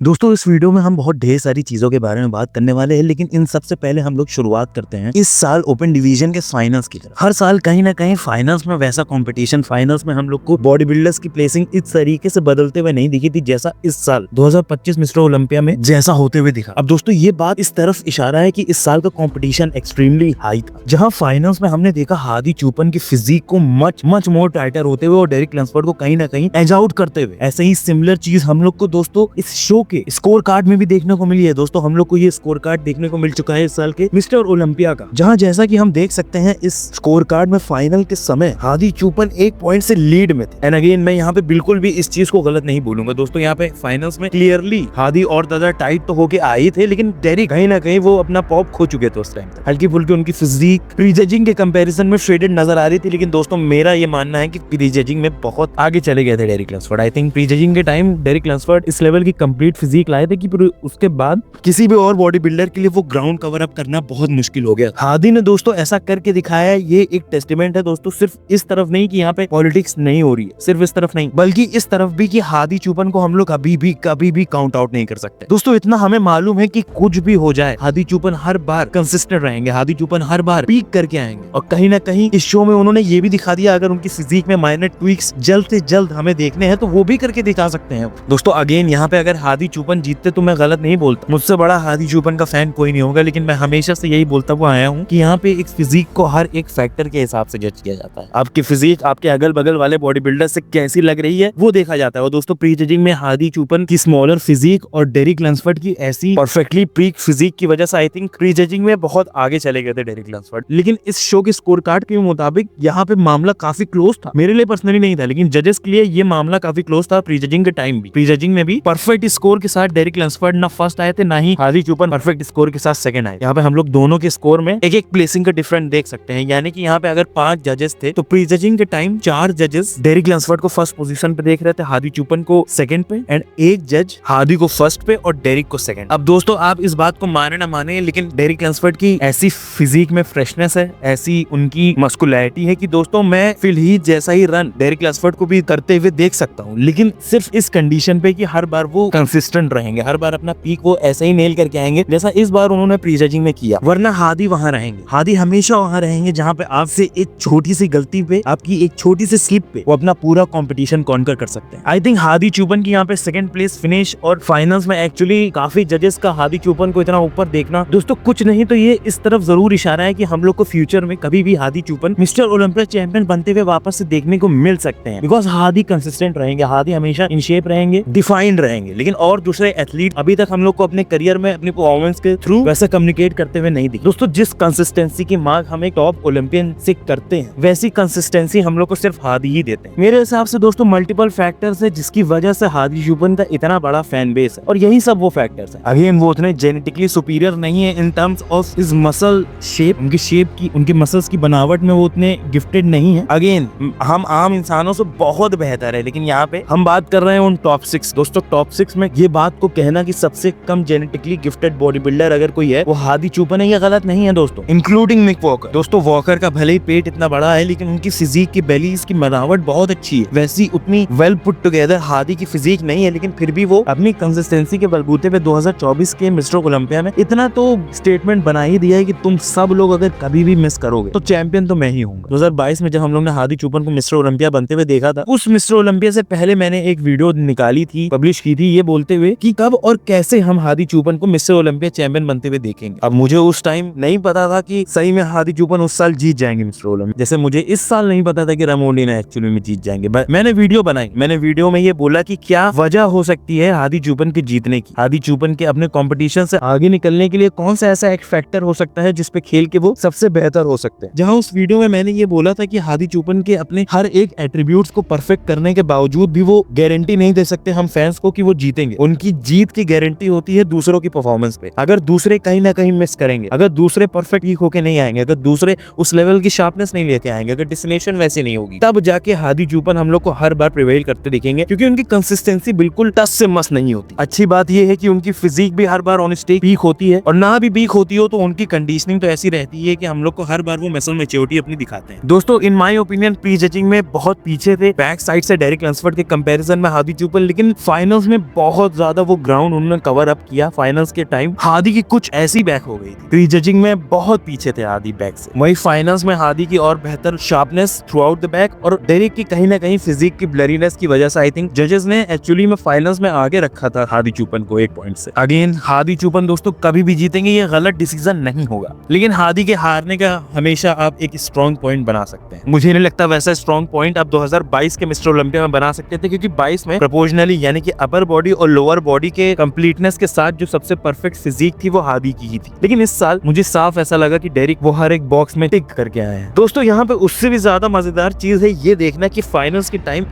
दोस्तों इस वीडियो में हम बहुत ढेर सारी चीजों के बारे में बात करने वाले हैं, लेकिन इन सबसे पहले हम लोग शुरुआत करते हैं इस साल ओपन डिवीजन के फाइनल्स की तरफ। हर साल कहीं ना कहीं फाइनल्स में वैसा कंपटीशन, फाइनल्स में हम लोग को बॉडी बिल्डर्स की प्लेसिंग इस तरीके से बदलते हुए नहीं दिखी थी जैसा इस साल 2025 मिस्टर ओलंपिया में जैसा होते हुए दिखा। अब दोस्तों ये बात इस तरफ इशारा है कि इस साल का कॉम्पिटिशन एक्सट्रीमली हाई था, जहाँ फाइनल्स में हमने देखा हादी चुपन की फिजिक को मच मोर टाइटर होते हुए और डेरिक लैंसफोर्ड को कहीं ना कहीं एज आउट करते हुए। ऐसे ही सिमिलर चीज हम लोग को दोस्तों इस शो के स्कोर कार्ड में भी देखने को मिली है। दोस्तों हम लोग को ये स्कोर कार्ड देखने को मिल चुका है इस साल के मिस्टर ओलंपिया का, जहां जैसा कि हम देख सकते हैं इस स्कोर कार्ड में फाइनल के समय हादी चुपन 1 पॉइंट से लीड में थे। एंड अगेन मैं यहाँ पे बिल्कुल भी इस चीज को गलत नहीं बोलूंगा दोस्तों, यहाँ पे फाइनल्स में क्लियरली हादी और ज्यादा टाइट तो होके आए थे, लेकिन डेरिक कहीं ना कहीं वो अपना पॉप खो चुके थे उस टाइम तक। हल्की फुल्की उनकी फिजिक प्री जजिंग के कंपैरिजन में शेडेड नजर आ रही थी, लेकिन दोस्तों मेरा ये मानना है कि प्री जजिंग में बहुत आगे चले गए थे Derrick Lansford. I think pre judging के टाइम डेरिक लैंसफोर्ड इस लेवल की कंप्लीट फिजिक लाए थे कि उसके बाद किसी भी और बॉडी बिल्डर के लिए वो ग्राउंड कवर अप करना बहुत मुश्किल हो गया। हादी ने दोस्तों ऐसा करके दिखाया है, ये एक टेस्टिमेंट है दोस्तों, सिर्फ इस तरफ नहीं कि यहाँ पे पॉलिटिक्स नहीं हो रही है, सिर्फ इस तरफ नहीं बल्कि इस तरफ भी कि हादी चुपन को हम लोग कभी भी काउंट आउट नहीं कर सकते। दोस्तों इतना हमें मालूम है कि कुछ भी हो जाए हादी चुपन हर बार कंसिस्टेंट रहेंगे, हादी चुपन हर बार पीक करके आएंगे। और कहीं ना कहीं इस शो में उन्होंने ये भी दिखा दिया, अगर उनकी फिजिक में माइनर ट्विक्स जल्द से जल्द हमें देखने हैं तो वो भी करके दिखा सकते हैं। दोस्तों अगेन यहाँ पे अगर हादी चुपन जीतते तो मैं गलत नहीं बोलता, मुझसे बड़ा हादी चुपन का फैन कोई नहीं होगा, लेकिन मैं हमेशा से यही बोलता हुआ आया हूँ कि यहाँ पे एक फिजिक को हर एक फैक्टर के हिसाब से जज किया जाता है। आपकी फिजिक आपके अगल बगल वाले बॉडी बिल्डर से कैसी लग रही है वो देखा जाता है। और दोस्तों प्री जजिंग में हादी चुपन की स्मॉलर फिजिक और डेरिक लैंसफोर्ड की ऐसी परफेक्टली पीक फिजिक की वजह से आई थिंक प्री जजिंग में बहुत आगे चले गए थे डेरिक लैंसफोर्ड। लेकिन इस शो के स्कोर कार्ड के मुताबिक यहाँ पे मामला काफी क्लोज था, मेरे लिए पर्सनली नहीं था, लेकिन जजेस के लिए ये मामला काफी क्लोज था। प्री जजिंग के टाइम भी, प्री जजिंग में भी परफेक्ट स्कोर के साथ डेरिक लैंसफोर्ड ना फर्स्ट आए थे ना ही हादी चुपन परफेक्ट स्कोर के साथ सेकंड आए। यहाँ पे हम लोग दोनों के स्कोर में एक प्लेसिंग का डिफरेंस देख सकते हैं, यानी कि यहाँ पे अगर 5 जजेस थे तो प्री जजिंग के टाइम 4 जजेस डेरिक लैंसफोर्ड को फर्स्ट पोजीशन पे देख रहे थे, हादी चुपन को सेकंड पे, एंड एक जज हादी को फर्स्ट पे और डेरिक को सेकंड। अब दोस्तों आप इस बात को माने ना माने, लेकिन डेरिक लैंसफोर्ड की ऐसी फिजिक में फ्रेशनेस है, ऐसी उनकी मस्कुलैरिटी है कि दोस्तों मैं फिल ही जैसा ही रन डेरिक लैंसफोर्ड को भी करते हुए देख सकता हूँ, लेकिन सिर्फ इस कंडीशन पे कि हर बार वो कंसिस्टेंट रहेंगे, हर बार अपना पीक वो ऐसे ही नेल करके आएंगे जैसा इस बार उन्होंने प्री जजिंग में किया। वरना हादी वहां रहेंगे, हादी हमेशा वहां रहेंगे जहां पे आपसे एक छोटी सी गलती पे, आपकी एक छोटी सी स्लिप पे वो अपना पूरा कंपटीशन कॉन्कर कर सकते हैं। आई थिंक हादी चुपन की यहाँ पे सेकंड प्लेस फिनिश और फाइनल्स में एक्चुअली काफी जजेस का हादी चुपन को इतना ऊपर देखना दोस्तों कुछ नहीं तो ये इस तरफ जरूर इशारा है कि हम लोग को फ्यूचर में कभी भी हादी चुपन मिस्टर ओलंपिया चैंपियन बनते हुए वापस से देखने को मिल सकते हैं, बिकॉज हादी कंसिस्टेंट रहेंगे, हादी हमेशा इन शेप रहेंगे, डिफाइंड रहेंगे। लेकिन और दूसरे एथलीट अभी तक हम लोग को अपने करियर में अपनी परफॉर्मेंस के थ्रू वैसा कम्युनिकेट करते हुए नहीं दिखे। दोस्तों जिस कंसिस्टेंसी की मांग हम एक टॉप ओलंपियन से करते हैं वैसी कंसिस्टेंसी हम लोग को सिर्फ हादी ही देते हैं। मेरे हिसाब से दोस्तों मल्टीपल फैक्टर्स है जिसकी वजह से हादी चुपन का इतना बड़ा फैन बेस है, और यही सब वो फैक्टर्स है। अगेन वो उतने जेनेटिकली सुपीरियर नहीं है in terms of his muscle shape, उनकी शेप की, उनके मसल्स की बनावट में वो उतने गिफ्टेड नहीं है। अगेन हम आम इंसानों से बहुत बेहतर है, लेकिन यहाँ पे हम बात कर रहे हैं उन टॉप 6। दोस्तों टॉप 6 में ये बात को कहना कि सबसे कम जेनेटिकली गिफ्टेड बॉडी बिल्डर अगर कोई है वो हादी चुपन है, ये गलत नहीं है दोस्तों, इंक्लूडिंग निक वॉकर। दोस्तों वॉकर का भले ही पेट इतना बड़ा है, लेकिन उनकी फिजिक की बेली, इसकी बनावट बहुत अच्छी है, वैसी उतनी वेल पुट टुगेदर हादी की फिजिक नहीं है, लेकिन फिर भी वो अपनी कंसिस्टेंसी के बलबूते पे 2024 के मिस्टर ओलंपिया में इतना तो स्टेटमेंट बना ही दिया है कि तुम सब लोग अगर कभी भी मिस करोगे तो चैंपियन तो मैं ही हूँगा। 2022 में जब हम लोग ने हादी चुपन को मिस्टर ओलंपिया बनते हुए देखा था, उस मिस्टर ओलंपिया से पहले मैंने एक वीडियो निकाली थी, पब्लिश की थी, ये बोलते हुए कि कब और कैसे हम हादी चुपन को मिस्टर ओलंपिया चैंपियन बनते हुए देखेंगे। अब मुझे उस टाइम नहीं पता था कि सही में हादी चुपन उस साल जीत जाएंगे मिस्टर ओलंपिया, जैसे मुझे इस साल नहीं पता था कि रामोंडिना एक्चुअली में जीत जाएंगे। मैंने वीडियो बनाई, मैंने वीडियो में ये बोला कि क्या वजह हो सकती है हादी चुपन के जीतने की, हादी चुपन के अपने कंपटीशन से आगे निकलने के लिए कौन सा ऐसा एक फैक्टर हो सकता है जिसपे खेल के वो सबसे बेहतर हो सकते हैं। जहां उस वीडियो में मैंने ये बोला था कि हादी चुपन के अपने हर एक एट्रीब्यूट्स को परफेक्ट करने के बावजूद भी वो गारंटी नहीं दे सकते हम फैंस को कि वो जीतेंगे। उनकी जीत की गारंटी होती है दूसरों की परफॉर्मेंस पे। अगर दूसरे कहीं ना कहीं मिस करेंगे, अगर दूसरे परफेक्ट वीक होके नहीं आएंगे, अगर दूसरे उस लेवल की शार्पनेस नहीं लेके आएंगे, अगर डेस्टिनेशन वैसी नहीं होगी, तब जाके हादी चुपन हम लोग को हर बार प्रिवेल करते दिखेंगे, क्योंकि उनकी कंसिस्टेंसी बिल्कुल टस से मस नहीं होती। अच्छी बात यह है कि उनकी फिजिक भी हर बार ऑन स्टेज पीक होती है, और ना भी पीक होती हो तो उनकी कंडीशनिंग तो ऐसी रहती है कि हम लोग को हर बार वो मसल मैच्योरिटी अपनी दिखाते हैं। दोस्तों in my opinion pre judging में बहुत पीछे थे बैक साइड से डेरिक लैंसफोर्ड के कंपैरिजन में हादी चुपन, लेकिन फाइनल्स में बहुत बहुत ज्यादा वो ग्राउंड उन्होंने कवर अप किया फाइनल्स के टाइम। हादी की कुछ ऐसी बैक हो गई थी, प्री जजिंग में बहुत पीछे थे हादी बैक से। वही फाइनल्स में हादी की और बेहतर sharpness through out the back और डेरिक की कहीं ना कहीं फिजिक की ब्लरीनेस की वजह से आई थिंक जजेस ने एक्चुअली में फाइनल्स में आगे रखा था हादी चुपन को 1 पॉइंट से। अगेन हादी चुपन दोस्तों कभी भी जीतेंगे, ये गलत डिसीजन नहीं होगा, लेकिन हादी के हारने का हमेशा आप एक स्ट्रॉन्ग पॉइंट बना सकते हैं। मुझे नहीं लगता वैसा स्ट्रॉन्ग पॉइंट आप 2022 के मिस्टर ओलंपिया में बना सकते थे, क्योंकि 22 में प्रोपोर्शनली यानी कि अपर बॉडी और लोअर बॉडी के कंप्लीटनेस के साथ जो सबसे परफेक्ट फिजिक थी वो हादी की ही थी। लेकिन इस साल मुझे साफ ऐसा लगा कि डेरिक वो हर एक बॉक्स में टिक करके आए हैं। दोस्तों यहाँ पे उससे भी ज्यादा मजेदार चीज है ये देखना कि फाइनल्स के टाइम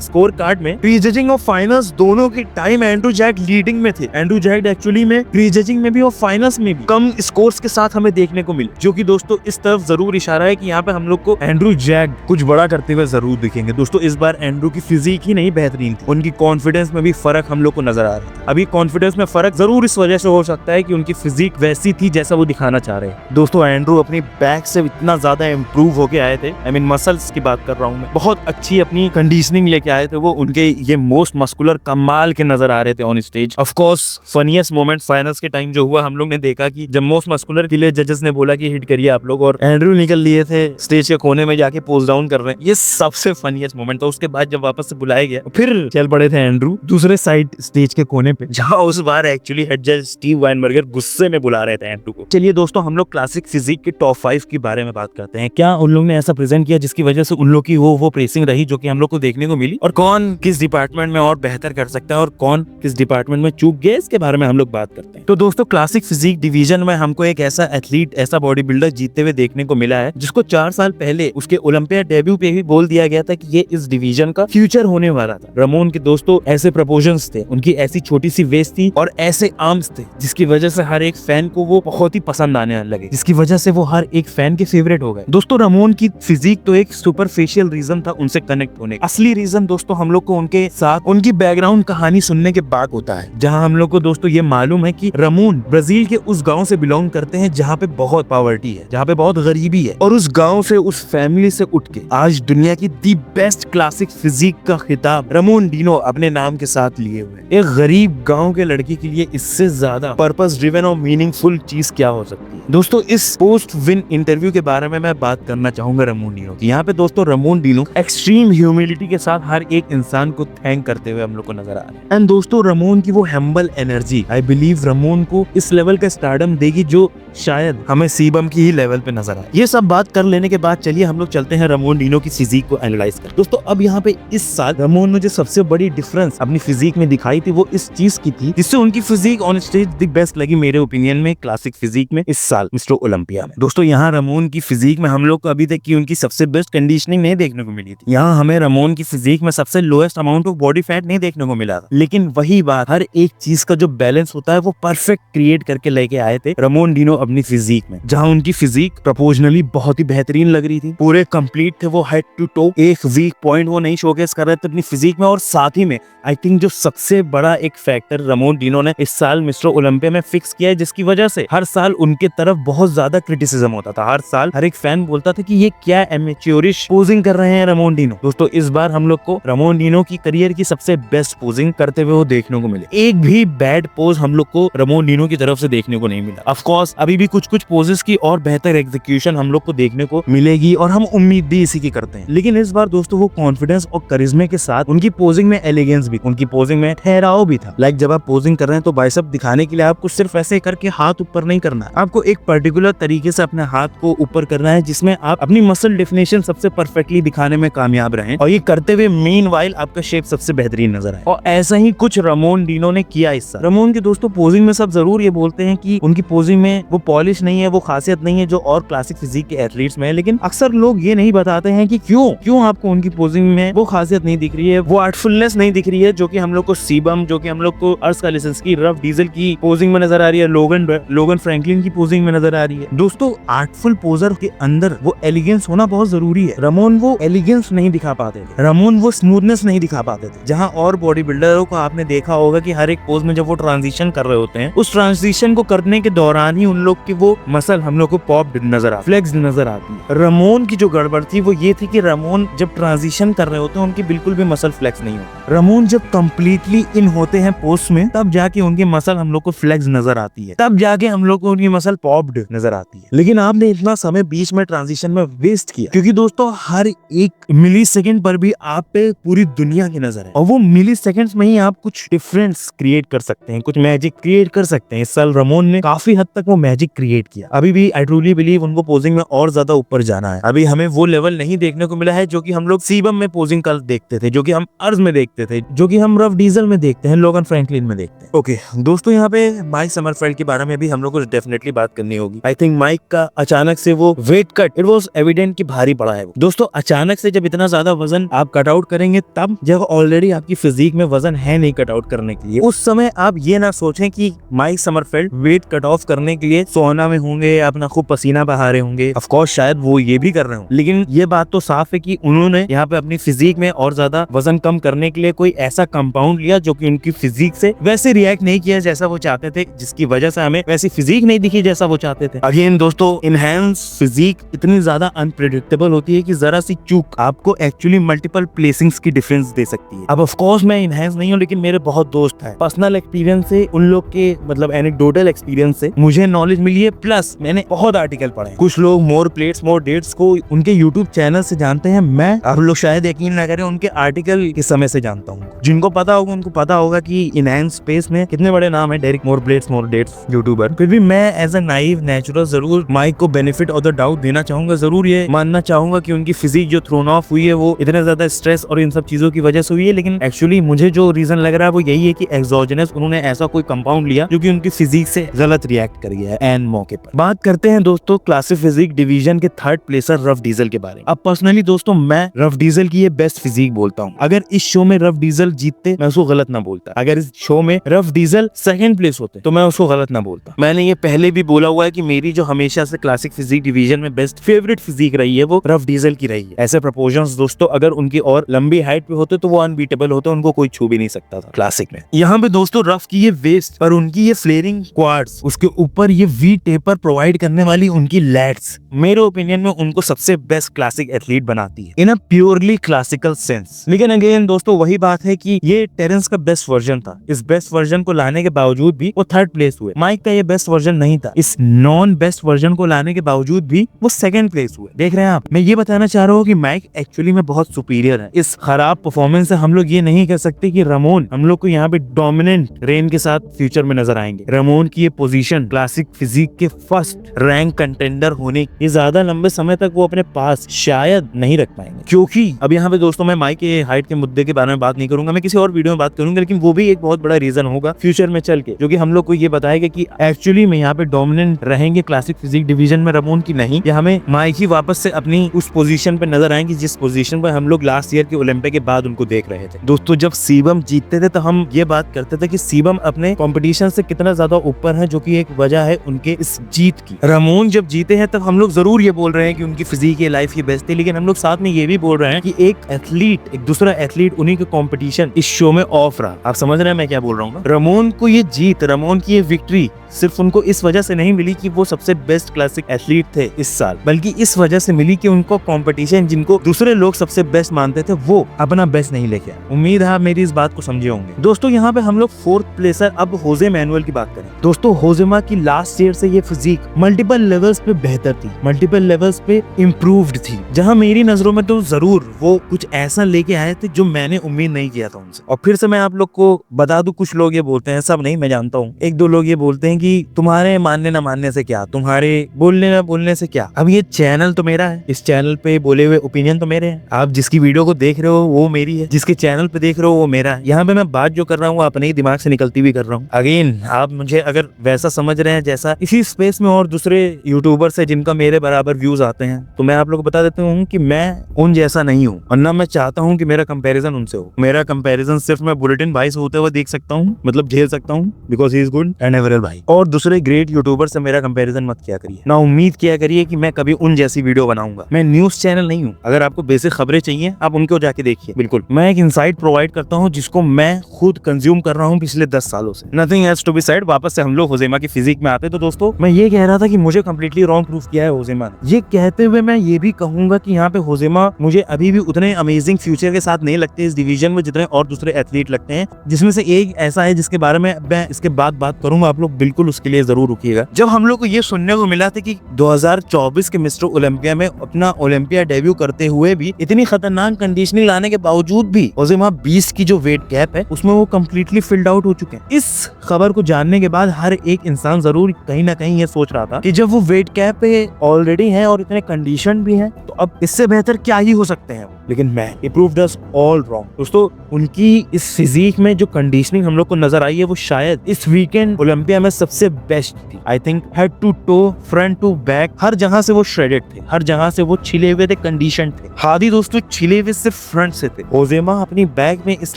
स्कोर कार्ड में प्री जजिंग और फाइनल्स दोनों के टाइम एंड्रू जैक लीडिंग में थे। एंड्रू जैक एक्चुअली में प्री जजिंग में भी और फाइनल्स में भी कम स्कोर्स के साथ हमें देखने को मिले, जो कि दोस्तों इस तरफ जरूर इशारा है कि यहाँ पे हम लोग को एंड्रू जैक कुछ बड़ा करते हुए जरूर दिखेंगे। दोस्तों इस बार एंड्रू की फिजिक ही नहीं बेहतरीन थी, उनकी कॉन्फिडेंस में भी फर्क हम लोग को नजर आ रहा है। अभी कॉन्फिडेंस में फर्क जरूर इस वजह से हो सकता है कि उनकी फिजिक वैसी थी जैसा वो दिखाना चाह रहे हैं। दोस्तों एंड्रू अपनी बैक से इतना ज्यादा इम्प्रूव होके आए थे, मसल्स की बात कर रहा हूँ मैं, बहुत अच्छी अपनी कंडीशनिंग लेके आए थे वो। उनके ये मोस्ट मस्कुलर कमाल के नजर आ रहे थे on stage. Of course funniest moment finals के टाइम जो हुआ, हम लोग ने देखा कि जब मोस्ट मस्कुलर के लिए जजेस ने बोला कि हिट करिए आप लोग, और एंड्रू निकल लिए थे स्टेज के कोने में जाके पोज डाउन कर रहे हैं, ये सबसे फनीएस्ट मोमेंट था। उसके बाद जब वापस से बुलाया गया फिर चल पड़े थे एंड्रू दूसरे साइड स्टेज के कोने पे, जहां उस बार एक्चुअली हेड जज स्टीव वाइनबर्गर गुस्से में बुला रहे थे एंड्रू को। चलिए दोस्तों हम लोग क्लासिक फिजिक के टॉप 5 के बारे में बात करते हैं। क्या उन लोग ने ऐसा प्रेजेंट किया जिसकी वजह से उन लोग की वो प्रेसिंग रही जो कि हम लोग को देखने को मिली, और कौन किस डिपार्टमेंट में और बेहतर कर सकता है और कौन किस डिपार्टमेंट में चूक गया, इसके बारे में हम लोग बात करते हैं। तो दोस्तों क्लासिक फिजिक डिवीजन में हमको एक ऐसा एथलीट, ऐसा बॉडी बिल्डर जीतते हुए देखने को मिला है जिसको 4 साल पहले उसके ओलंपिया डेब्यू पे ही बोल दिया गया था कि ये इस डिवीजन का फ्यूचर होने वाला था। रमोन के दोस्तों ऐसे प्रोपोर्शंस थे, उनकी ऐसी छोटी सी वेस्ट थी और ऐसे आर्म्स थे जिसकी वजह से हर एक फैन को वो बहुत ही पसंद आने लगे, जिसकी वजह से वो हर एक फैन के फेवरेट हो गए। दोस्तों रमोन की फिजिक तो एक सुपरफिशियल रीजन था उनसे कनेक्ट होने का, असली रीजन दोस्तों हम लोग को उनके साथ उनकी बैकग्राउंड कहानी सुनने के बाद होता है, जहां हम लोग को दोस्तों ये मालूम है कि रमोन ब्राजील के उस गांव से बिलोंग करते हैं जहां पे बहुत पॉवर्टी है, जहां पे बहुत गरीबी है, और उस गांव से, उस फैमिली से उठ के आज दुनिया की दी बेस्ट क्लासिक फिजिक का खिताब रमोन डिनो अपने नाम के साथ लिए हुए। एक गरीब गांव के लड़के के लिए इससे ज्यादा पर्पस ड्रिवन और मीनिंगफुल चीज क्या हो सकती है। दोस्तों इस पोस्ट विन इंटरव्यू के बारे में मैं बात करना चाहूंगा रमोन डिनो की। यहाँ पे दोस्तों रमोन डिनो एक्सट्रीम ह्यूमिलिटी के साथ हर एक इंसान को थैंक करते हुए हम लोग को नजर आ रहे हैं। एंड दोस्तों रमोन की वो हम्बल एनर्जी आई बिलीव रमोन को इस लेवल का स्टारडम देगी जो शायद हमें सीबम की ही लेवल पे नजर आए। ये सब बात कर लेने के बाद चलिए हम लोग चलते हैं रमोन डिनो की फिजिक को एनालाइज कर। दोस्तों अब यहाँ पे इस साल रमोन ने जो सबसे बड़ी डिफरेंस अपनी फिजिक में दिखाई थी वो इस चीज की थी जिससे उनकी physique on stage the best लगी मेरे ओपिनियन में क्लासिक फिजिक में इस साल मिस्टर ओलंपिया में। दोस्तों यहाँ रमोन की फिजिक में हम लोग को अभी तक की उनकी सबसे बेस्ट कंडीशनिंग नहीं देखने को मिली थी। यहाँ हमें रमोन की फिजिक में सबसे lowest amount of body fat नहीं देखने को मिला था, लेकिन वही बात हर एक चीज का जो बैलेंस होता है वो परफेक्ट क्रिएट करके लेके आए थे रमोन डिनो अपनी फिजिक में, जहाँ उनकी फिजिक प्रोपोर्शनली बहुत ही बेहतरीन लग रही थी, पूरे कंप्लीट थे वो हेड टू टो, एक वीक पॉइंट वो नहीं शोकेस कर रहे थे अपनी फिजिक में। और साथ ही में आई थिंक जो सबसे बड़ा एक फैक्टर रमोन डिनो ने इस साल मिस्टर ओलंपिया में फिक्स किया है, जिसकी वजह से हर साल उनके तरफ बहुत ज्यादा क्रिटिसिज्म होता था। हर साल हर एक फैन बोलता था कि ये क्या एमेच्योरिश पोजिंग कर रहे हैं रमोन डिनो। दोस्तों इस बार हम लोग को रमोन डिनो की करियर की सबसे बेस्ट पोजिंग करते हुए वो देखने को मिले। एक भी बैड पोज हम लोग को रमोन डिनो की तरफ से देखने को नहीं मिला। ऑफ कोर्स अभी भी कुछ पोजेस की और बेहतर एग्जीक्यूशन हम लोग को देखने को मिलेगी और हम उम्मीद भी इसी की करते हैं, लेकिन इस बार दोस्तों वो कॉन्फिडेंस और करिश्मे के साथ उनकी पोजिंग में एलिगेंस भी, उनकी पोजिंग में ठहराव भी था। लाइक जब आप पोजिंग कर रहे हैं तो बाइसेप दिखाने के लिए आपको सिर्फ ऐसे करके हाथ ऊपर नहीं करना है, आपको एक पर्टिकुलर तरीके से अपने हाथ को ऊपर करना है जिसमें आप अपनी मसल डेफिनेशन सबसे परफेक्टली दिखाने में कामयाब रहें, और ये करते हुए मीनवाइल आपका शेप सबसे बेहतरीन नजर आए। और ऐसा ही कुछ रमोन डिनो ने किया इस साल। रमोन के दोस्तों पोजिंग में सब जरूर ये बोलते हैं कि उनकी पोजिंग में वो पॉलिश नहीं है, वो खासियत नहीं है जो और क्लासिक फिजिक के एथलीट्स में है, लेकिन अक्सर लोग ये नहीं बताते हैं कि क्यों आपको उनकी पोजिंग में वो खासियत नहीं दिख रही है, वो आर्टफुलनेस नहीं दिख रही है जो कि हम लोग को सीबम, जो कि हम लोग को अर्श कालिसिंस्की, रफ डीजल की पोजिंग में नजर आ रही है, लोगन फ्रैंकलिन की पोजिंग में नजर आ रही है। दोस्तों आर्टफुल पोजर के अंदर वो एलिगेंस होना बहुत जरूरी है। रमोन वो एलिगेंस नहीं दिखा पाते थे, रमोन वो स्मूथनेस नहीं दिखा पाते थे। जहां और बॉडी बिल्डरों को आपने देखा होगा कि हर एक पोज में जब वो ट्रांजिशन कर रहे होते हैं, उस ट्रांजिशन को करने के दौरान ही उन लोग की वो मसल हम लोग को पॉप नजर आती, फ्लेक्स नजर आती है। रमोन की जो गड़बड़ थी वो ये थी कि रमोन जब ट्रांजिशन कर रहे होते हैं उनकी बिल्कुल भी मसल फ्लेक्स नहीं होती। रमोन जब कंप्लीटली इन होते हैं पोस्ट में, तब जाके उनकी मसल हम लोग को फ्लेक्स नजर आती है, तब जाके हम लोग को उनकी मसल पॉप्ड नजर आती है। लेकिन आपने इतना समय बीच में ट्रांजिशन में वेस्ट किया, क्योंकि दोस्तों हर एक मिली सेकेंड पर भी आप पे पूरी दुनिया की नजर है, और वो मिली सेकेंड्स में ही आप कुछ डिफरेंस क्रिएट कर सकते हैं, कुछ मैजिक क्रिएट कर सकते हैं। इस साल रमोन ने काफी हद तक वो मैजिक क्रिएट किया। अभी भी आई ट्रूली बिलीव उनको पोजिंग में और ज्यादा ऊपर जाना है। अभी हमें वो लेवल नहीं देखने को मिला है जो कि हम लोग सीबम में पोजिंग कल देखते थे, जो कि हम अर्ज में देखते थे, जो कि हम रफ डीजल में देखते हैं, लोगन फ्रैंकलिन में देखते हैं। ओके दोस्तों, यहाँ पे माइक समरफेल्ड के बारे में भी हम लोग को डेफिनेटली बात करनी होगी। आई थिंक माइक का अचानक से वो weight cut, it was evident कि भारी पड़ा है। दोस्तों अचानक से जब इतना ज्यादा वजन आप कट आउट करेंगे, तब जब ऑलरेडी आपकी फिजिक में वजन है नहीं कट आउट करने के लिए, उस समय आप ये ना सोचें कि माइक समरफेल्ड वेट कट ऑफ करने के लिए सोना में होंगे, अपना खूब पसीना बहा रहे होंगे। ऑफ कोर्स शायद वो ये भी कर रहे हो, लेकिन ये बात तो साफ है कि उन्होंने यहाँ पे अपनी फिजिक में और ज्यादा वजन कम करने के लिए कोई ऐसा कंपाउंड लिया जो कि उनकी फिजिक से वैसे रिएक्ट नहीं किया जैसा वो चाहते थे, जिसकी वजह से हमें वैसी फिजिक नहीं दिखी जैसा वो चाहते थे। अगेन दोस्तों, इनहैंस फिजिक इतनी ज्यादा अनप्रेडिक्टेबल होती है कि जरा सी चूक आपको एक्चुअली मल्टीपल प्लेसिंग्स की डिफरेंस दे सकती है। अब ऑफ कोर्स मैं इनहैंस नहीं हूँ, लेकिन मेरे बहुत दोस्त हैं, पर्सनल एक्सपीरियंस से, उन लोग के मतलब एनेक्डोटल एक्सपीरियंस से मुझे नॉलेज मिली है, प्लस मैंने बहुत आर्टिकल पढ़े हैं। कुछ लोग मोर प्लेट्स मोर डेट्स को उनके यूट्यूब चैनल से जानते हैं, मैं आप लोग शायद यकीन न करें उनके आर्टिकल के समय से जानता हूँ। जिनको पता होगा उनको पता होगा कि इनहैंस स्पेस में कितने बड़े नाम है, डेरिक मोर प्लेट्स मोर डेट्स यूट्यूबर। फिर भी मैं एज अ नाइव नेचुरल जरूर माइक को बेनिफिट ऑफ द डाउट देना चाहूंगा, जरूर ये मानना चाहूंगा कि उनकी फिजिक जो थ्रोन ऑफ हुई है वो इतने ज्यादा स्ट्रेस और इन सब चीजों की वजह से हुई है। लेकिन एक्चुअली मुझे जो रीजन लग रहा है वो यही है कि एक्सोजेनस उन्होंने ऐसा कोई कंपाउंड लिया जो कि उनकी फिजिक से गलत रिएक्ट कर गया है एन मौके पर। बात करते हैं दोस्तों क्लासिक फिजिक डिवीजन के थर्ड प्लेसर रफ डीजल के बारे में। अब पर्सनली दोस्तों मैं रफ डीजल की ये बेस्ट फिजिक बोलता हूँ। अगर इस शो में रफ डीजल जीतते मैं उसको गलत ना बोलता, अगर इस शो में रफ डीजल सेकंड प्लेस होते तो मैं उसको गलत ना बोलता। मैंने ये पहले भी बोला हुआ है कि मेरी जो हमेशा से क्लासिक फिजिक डिवीजन में बेस्ट फेवरेट फिजिक रही है वो रफ डीजल की रही है। ऐसे प्रपोर्शंस दोस्तों अगर उनकी और लंबी हाइट पे होते तो वो अनबीटेबल होते, उनको कोई छू भी नहीं सकता था क्लासिक में। यहाँ पे दोस्तों रफ की ये वेस्ट पर उनकी ये फ्लेयरिंग क्वाड्स, उसके ऊपर ये वी टेपर प्रोवाइड करने वाली उनकी लैट्स, मेरे ओपिनियन में उनको सबसे बेस्ट क्लासिक एथलीट बनाती है इन अ प्योरली क्लासिकल सेंस। लेकिन अगेन दोस्तों वही बात है कि ये टेरेंस का बेस्ट वर्जन था, इस बेस्ट वर्जन को लाने के बावजूद भी वो थर्ड प्लेस हुए। माइक का ये बेस्ट वर्जन नहीं था, इस नॉन बेस्ट वर्जन को लाने के बावजूद भी वो सेकंड प्लेस हुए। देख रहे हैं आप, मैं ये बताना चाह रहा हूँ कि माइक एक्चुअली में बहुत सुपीरियर है। इस खराब परफॉर्मेंस से हम लोग ये नहीं कह सकते कि रमोन हम लोग को यहाँ पे डोमिनेंट रेन के साथ फ्यूचर में नजर आएंगे। रमोन की ये पोजीशन क्लासिक फिजिक के फर्स्ट रैंक कंटेंडर होने की ज्यादा लंबे समय तक वो अपने पास शायद नहीं रख पाएंगे, क्योंकि अब यहाँ पे दोस्तों मैं माइक के हाइट के मुद्दे के बारे में बात नहीं करूंगा, मैं किसी और वीडियो में बात करूंगा, लेकिन वो भी एक बहुत बड़ा रीजन होगा फ्यूचर में चल के, जो कि हम लोग को ये बताएगा कि एक्चुअली में यहाँ पे डोमिनेंट रहेंगे क्लासिक फिजिक डिवीजन में रमोन की नहीं, या हमें माइक ही वापस से अपनी उस पोजीशन पे नजर आएंगे जिस पोजीशन पे हम लोग लास्ट ईयर के ओलंपिक के बाद उनको देख रहे थे। दोस्तों जब सीबम जीतते थे तो हम ये बात करते थे कि सीबम अपने कंपटीशन से कितना ज्यादा ऊपर है, जो कि एक वजह है उनके इस जीत की। रमोन जब जीते हैं तब हम लोग जरूर ये बोल रहे हैं कि उनकी फिजिक ये लाइफ की बेस्ट थी, लेकिन हम लोग साथ में ये भी बोल रहे हैं कि एक दूसरा एथलीट उन्हीं के कंपटीशन इस शो में ऑफ रहा। आप समझ रहे हैं मैं क्या बोल रहा हूँ? रमोन को ये जीत, रमोन की ये विक्ट्री सिर्फ उनको इस वजह से नहीं मिली कि वो सबसे बेस्ट क्लासिक एथलीट थे इस साल, बल्कि इस वजह से मिली कि उनको कंपटीशन जिनको दूसरे लोग सबसे बेस्ट मानते थे वो अपना बेस्ट नहीं लेके आए। उम्मीद है आप मेरी इस बात को समझे होंगे। दोस्तों यहाँ पे हम लोग फोर्थ प्लेसर अब होजे मैनुअल की बात करें। दोस्तों होजेमा की लास्ट ईयर से ये फिजिक मल्टीपल लेवल्स पे बेहतर थी, मल्टीपल लेवल्स पे इम्प्रूव्ड थी, जहाँ मेरी नजरों में तो जरूर वो कुछ ऐसा लेके आए थे जो मैंने उम्मीद नहीं किया था उनसे। और फिर से मैं आप लोग को बता दूं, कुछ लोग ये बोलते हैं, सब नहीं मैं जानता हूँ, एक दो लोग ये बोलते हैं कि तुम्हारे मानने ना मानने से क्या, तुम्हारे बोलने ना बोलने से क्या। अब ये चैनल तो मेरा है, इस चैनल पे बोले हुए ओपिनियन तो मेरे हैं, आप जिसकी वीडियो को देख रहे हो वो मेरी है, जिसके चैनल पे देख रहे हो वो मेरा है। यहाँ पे मैं बात जो कर रहा हूँ अपने ही दिमाग से निकलती हुई कर रहा हूँ। अगेन आप मुझे अगर वैसा समझ रहे हैं जैसा इसी स्पेस में और दूसरे यूट्यूबर से जिनका मेरे बराबर व्यूज आते हैं, तो मैं आप लोग को बता देता हूँ कि मैं उन जैसा नहीं हूँ, और ना मैं चाहता हूँ कि मेरा कंपैरिजन उनसे हो। मेरा कंपैरिजन सिर्फ मैं बुलेटिन भाई से होते हुए देख सकता हूँ, मतलब झेल सकता हूँ, because he is good and एवरेल भाई। और दूसरे ग्रेट यूट्यूबर से मेरा कंपैरिजन मत किया करिए, ना उम्मीद किया करिए कि मैं कभी उन जैसी वीडियो बनाऊंगा। मैं न्यूज चैनल नहीं हूँ, अगर आपको बेसिक खबरें चाहिए आप उनको जाके देखिए। बिल्कुल मैं एक इनसाइट प्रोवाइड करता हूँ जिसको मैं खुद कंज्यूम कर रहा हूँ पिछले 10 सालों से। Nothing has to be said. वापस से हम लोग होजेमा की फिजिक में आते। तो दोस्तों मैं ये कह रहा था कि मुझे कंप्लीटली रॉन्ग प्रूफ किया है होजेमा ने। ये कहते हुए मैं ये भी कहूंगा कि यहाँ पे होजेमा मुझे अभी भी उतने अमेजिंग फ्यूचर के साथ नहीं लगते इस डिवीजन में जितने और दूसरे एथलीट लगते सकते हैं, जिसमें से एक ऐसा है जिसके बारे में मैं इसके बाद बात करूंगा, आप लोग बिल्कुल उसके लिए जरूर रुकिएगा। जब हम लोग को ये सुनने को मिला था कि 2024 के मिस्टर ओलंपिया में अपना ओलंपिया डेब्यू करते हुए भी इतनी खतरनाक कंडीशनिंग लाने के बावजूद भी ओजिमा 20 की जो वेट कैप है उसमें वो कम्प्लीटली फिल्ड आउट हो चुके हैं। इस खबर को जानने के बाद हर एक इंसान जरूर कहीं ना कहीं ये सोच रहा था कि जब वो वेट कैप पे ऑलरेडी है और इतने कंडीशन भी हैं, तो अब इससे बेहतर क्या ही हो सकते हैं। लेकिन मैं he proved us all wrong. दोस्तों, उनकी इस फिजिक में जो कंडीशनिंग हम लोग को नजर आई है वो शायद इस वीकेंड ओलंपिया में सबसे बेस्ट थी। I think head to toe, front to back, हर जगह से वो श्रेडेड थे, हर जगह से वो छिले हुए थे, कंडीशन थे। हादी दोस्तों छिले हुए सिर्फ फ्रंट से थे। ओजेमा अपनी बैक में इस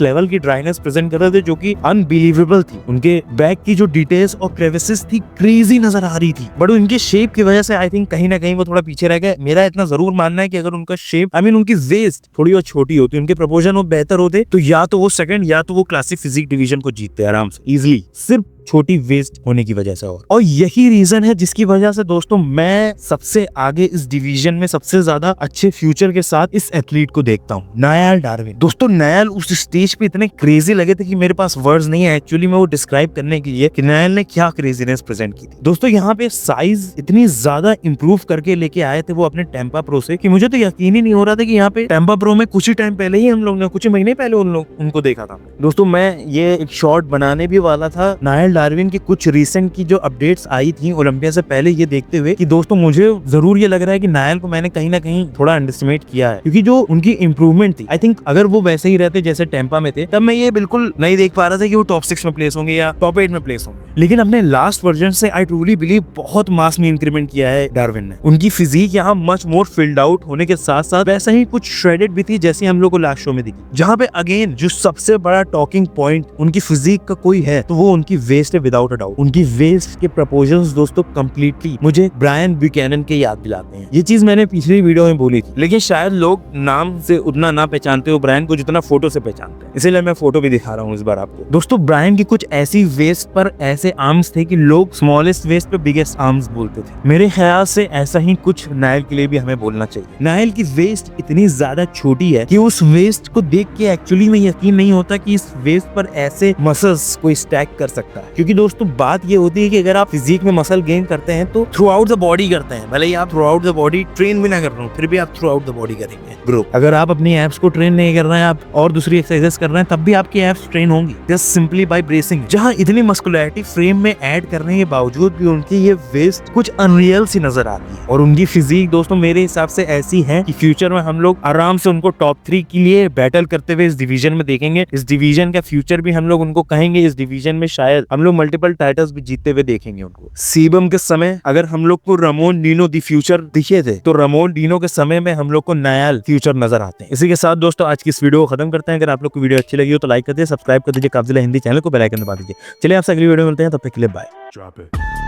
लेवल की ड्राइनेस प्रेजेंट कर रहे थे जो कि अनबिलीवेबल थी। उनके बैक की जो डिटेल्स और क्रेविसेस थी क्रेजी नजर आ रही थी, बट उनके शेप की वजह से आई थिंक कहीं ना कहीं वो थोड़ा पीछे रह गए। मेरा इतना जरूर मानना है कि अगर उनका शेप उनकी वेस्ट थोड़ी और छोटी होती, उनके प्रोपोर्शन वो बेहतर होते, तो या तो वो सेकंड या तो वो क्लासिक फिजिक डिवीजन को जीतते आराम से इजीली, सिर्फ छोटी वेस्ट होने की वजह से। और यही रीजन है जिसकी वजह से दोस्तों मैं सबसे आगे इस डिवीजन में सबसे ज्यादा अच्छे फ्यूचर के साथ इस एथलीट को देखता हूँ, नायल डार्विन। दोस्तों नायल उस स्टेज पे इतने क्रेजी लगे थे कि मेरे पास वर्ड्स नहीं है एक्चुअली में वो डिस्क्राइब करने के लिए कि नायल ने क्या क्रेजीनेस प्रेजेंट की थी। दोस्तों यहाँ पे साइज इतनी ज्यादा इंप्रूव करके लेके आए थे वो अपने टेम्पा प्रो से कि मुझे तो यकीन ही नहीं हो रहा था कि यहाँ पे टेम्पा प्रो में कुछ ही टाइम पहले ही हम लोग ने, कुछ महीने पहले उनको देखा था। दोस्तों मैं ये एक शॉर्ट बनाने भी वाला था नायल डार्विन की कुछ रिसेंट की जो अपडेट्स आई थी ओलंपिया से पहले, ये देखते हुए कि दोस्तों मुझे जरूर ये लग रहा है कि नायल को मैंने कहीं ना कहीं थोड़ा अंडरस्टिमेट किया है, क्योंकि जो उनकी इंप्रूवमेंट थी आई थिंक अगर वो वैसे ही रहते जैसे टेम्पा में थे तब मैं ये बिल्कुल नहीं देख पा रहा था कि वो टॉप 6 में प्लेस होंगे या टॉप 8 में प्लेस होंगे। लेकिन अपने लास्ट वर्जन से आई ट्रूली बिलीव बहुत मास में इंक्रीमेंट किया है डार्विन ने। उनकी फिजिक यहाँ मच मोर फिल्ड आउट होने के साथ साथ वैसा ही कुछ श्रेडेड भी थी जैसे हम लोग को लास्ट शो में दिखी, जहाँ पे अगेन जो सबसे बड़ा टॉकिंग पॉइंट उनकी फिजिक का कोई है तो वो उनकी वेस्ट है विदाउट अ डाउट। उनकी वेस्ट के प्रपोजल्स दोस्तों कंप्लीटली मुझे ब्रायन ब्यूकैनन के याद दिलाते हैं। ये चीज मैंने पिछली वीडियो में बोली थी, लेकिन शायद लोग नाम से उतना ना पहचानते हो ब्रायन को जितना फोटो से पहचानते हैं, इसीलिए मैं फोटो भी दिखा रहा हूँ इस बार आपको। दोस्तों ब्रायन की कुछ ऐसी वेस्ट पर ऐसे आर्म्स थे कि लोग स्मॉलेस्ट वेस्ट पे बिगेस्ट आर्म्स बोलते थे। मेरे ख्याल से ऐसा ही कुछ नायल के लिए भी हमें बोलना चाहिए। नायल की वेस्ट इतनी ज्यादा छोटी है कि उस वेस्ट को देख के एक्चुअली में यकीन नहीं होता कि इस वेस्ट पर ऐसे मसल्स कोई स्टैक कर सकता है। क्योंकि दोस्तों बात ये होती है कि अगर आप फिजिक में मसल गेन करते हैं तो थ्रू आउट द बॉडी करते हैं, भले ही आप through out the body train भी ना कर रहे हो फिर भी आप थ्रू आउट द बॉडी करेंगे ब्रो। अगर आप अपनी एब्स को ट्रेन नहीं कर रहे हैं, आप और दूसरी एक्सरसाइजेस कर रहे हैं, तब भी आपकी एब्स ट्रेन होंगी जस्ट सिंपली बाय ब्रेसिंग। जहां इतनी मस्कुलैरिटी फ्रेम में ऐड करने के बावजूद भी उनकी ये वेस्ट कुछ अनरियल सी नजर आती है। और उनकी फिजिक दोस्तों मेरे हिसाब से ऐसी है कि फ्यूचर में हम लोग आराम से उनको टॉप 3 के लिए बैटल करते हुए इस डिवीजन में देखेंगे। इस डिवीजन का फ्यूचर भी हम लोग उनको कहेंगे, इस डिवीजन में शायद हम लोग मल्टीपल टाइटल्स भी जीतते हुए देखेंगे उनको। सीबम के समय अगर हम लोग को रामोन डिनो दी फ्यूचर दिखे थे, तो रामोन डिनो के समय में हम लोग को नायल फ्यूचर नजर आते हैं। इसी के साथ दोस्तों आज की इस वीडियो को खत्म करते हैं। अगर आप लोग को वीडियो अच्छी लगी हो तो लाइक कर दीजिए, सब्सक्राइब कर दीजिए, काफिला हिंदी चैनल को बेल आइकन दबा दीजिए। चलिए आपसे अगली वीडियो में मिलते हैं, तब तक के लिए बाय।